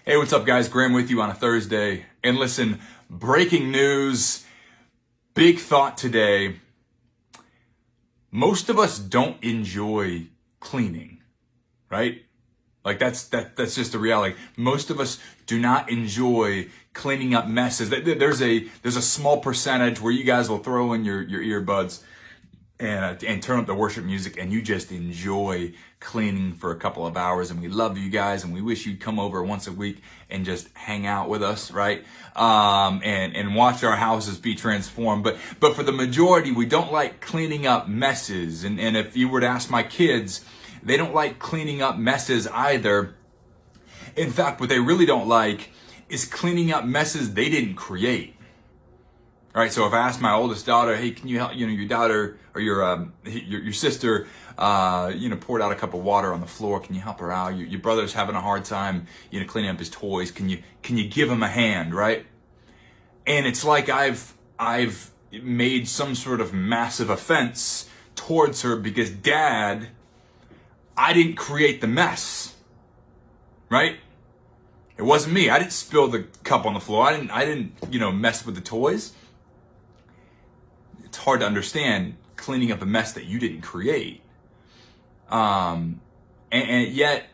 Hey, what's up, guys? Graham with you on a Thursday. And listen, breaking news, big thought today. Most of us don't enjoy cleaning, right? Like that's just the reality. Most of us do not enjoy cleaning up messes. There's a small percentage where you guys will throw in your earbuds and turn up the worship music, and you just enjoy cleaning for a couple of hours. And we love you guys, and we wish you'd come over once a week and just hang out with us, right? And watch our houses be transformed. But for the majority, we don't like cleaning up messes. And if you were to ask my kids, they don't like cleaning up messes either. In fact, what they really don't like is cleaning up messes they didn't create. All right, so if I ask my oldest daughter, hey, can you help, your daughter or your sister, poured out a cup of water on the floor. Can you help her out? Your brother's having a hard time, cleaning up his toys. Can you give him a hand, right? And it's like I've made some sort of massive offense towards her because Dad, I didn't create the mess, right? It wasn't me. I didn't spill the cup on the floor. I didn't mess with the toys. It's hard to understand cleaning up a mess that you didn't create. And yet,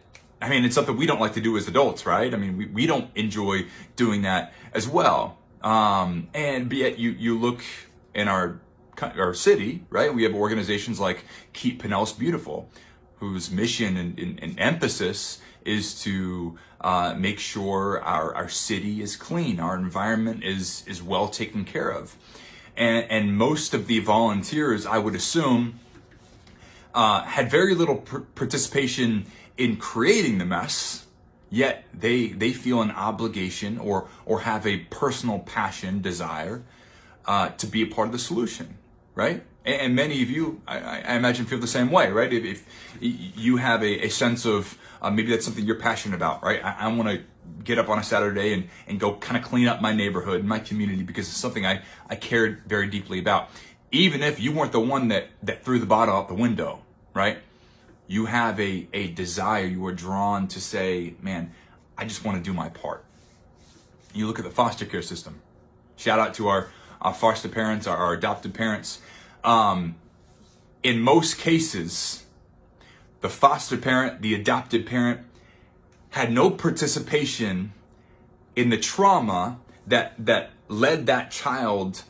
it's something we don't like to do as adults, right? We don't enjoy doing that as well. And yet you look in our city, right? We have organizations like Keep Pinellas Beautiful, whose mission and emphasis is to make sure our city is clean, our environment is well taken care of. And most of the volunteers, I would assume, had very little participation in creating the mess, yet they feel an obligation or have a personal passion, desire to be a part of the solution, right? And many of you, I imagine, feel the same way, right? If you have a sense of maybe that's something you're passionate about, right? I want to get up on a Saturday and go kind of clean up my neighborhood, my community, because it's something I cared very deeply about. Even if you weren't the one that threw the bottle out the window, right? You have a desire, you are drawn to say, man, I just want to do my part. You look at the foster care system. Shout out to our foster parents, our adopted parents. In most cases, the foster parent, the adopted parent, had no participation in the trauma that led that child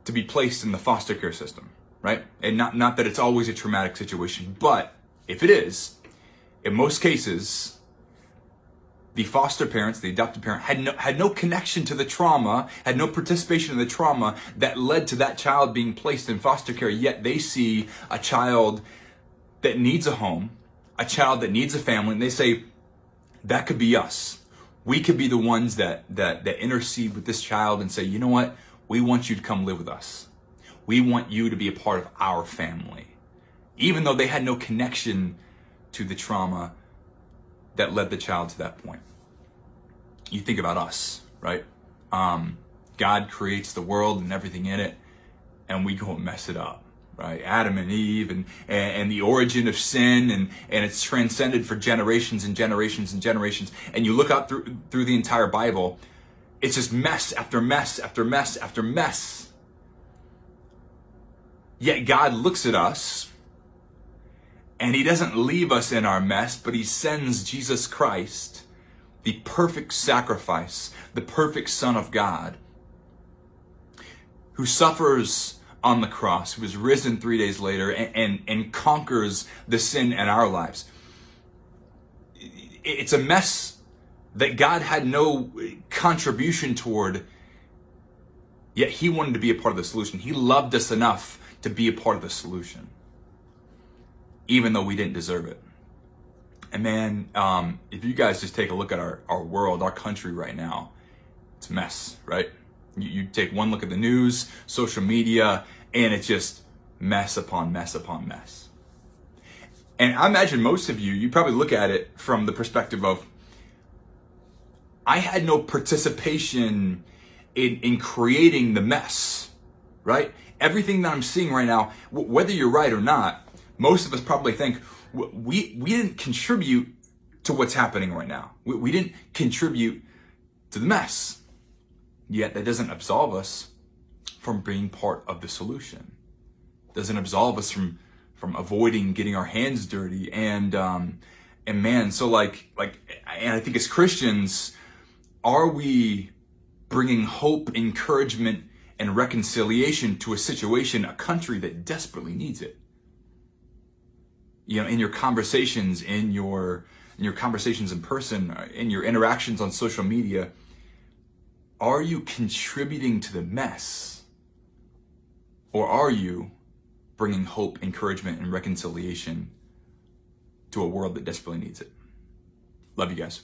to be placed in the foster care system, right? And not that it's always a traumatic situation, but if it is, in most cases, the foster parents, the adopted parent, had no connection to the trauma, had no participation in the trauma that led to that child being placed in foster care, yet they see a child that needs a home, a child that needs a family, and they say, that could be us. We could be the ones that intercede with this child and say, you know what? We want you to come live with us. We want you to be a part of our family. Even though they had no connection to the trauma that led the child to that point. You think about us, right? God creates the world and everything in it, and we go and mess it up, right? Adam and Eve and the origin of sin, and it's transcended for generations and generations and generations. And you look up through the entire Bible, it's just mess after mess after mess after mess. Yet God looks at us, and he doesn't leave us in our mess, but he sends Jesus Christ, the perfect sacrifice, the perfect Son of God, who suffers on the cross, who is risen 3 days later and conquers the sin in our lives. It's a mess that God had no contribution toward, yet he wanted to be a part of the solution. He loved us enough to be a part of the solution, even though we didn't deserve it. And man, if you guys just take a look at our world, our country right now, it's a mess, right? You take one look at the news, social media, and it's just mess upon mess upon mess. And I imagine most of you probably look at it from the perspective of, I had no participation in creating the mess, right? Everything that I'm seeing right now, whether you're right or not, most of us probably think we didn't contribute to what's happening right now. We didn't contribute to the mess. Yet that doesn't absolve us from being part of the solution. Doesn't absolve us from avoiding getting our hands dirty. And man, so like, and I think as Christians, are we bringing hope, encouragement, and reconciliation to a situation, a country that desperately needs it? You know, in your conversations, in your conversations in person, in your interactions on social media, are you contributing to the mess? Or are you bringing hope, encouragement, and reconciliation to a world that desperately needs it? Love you guys.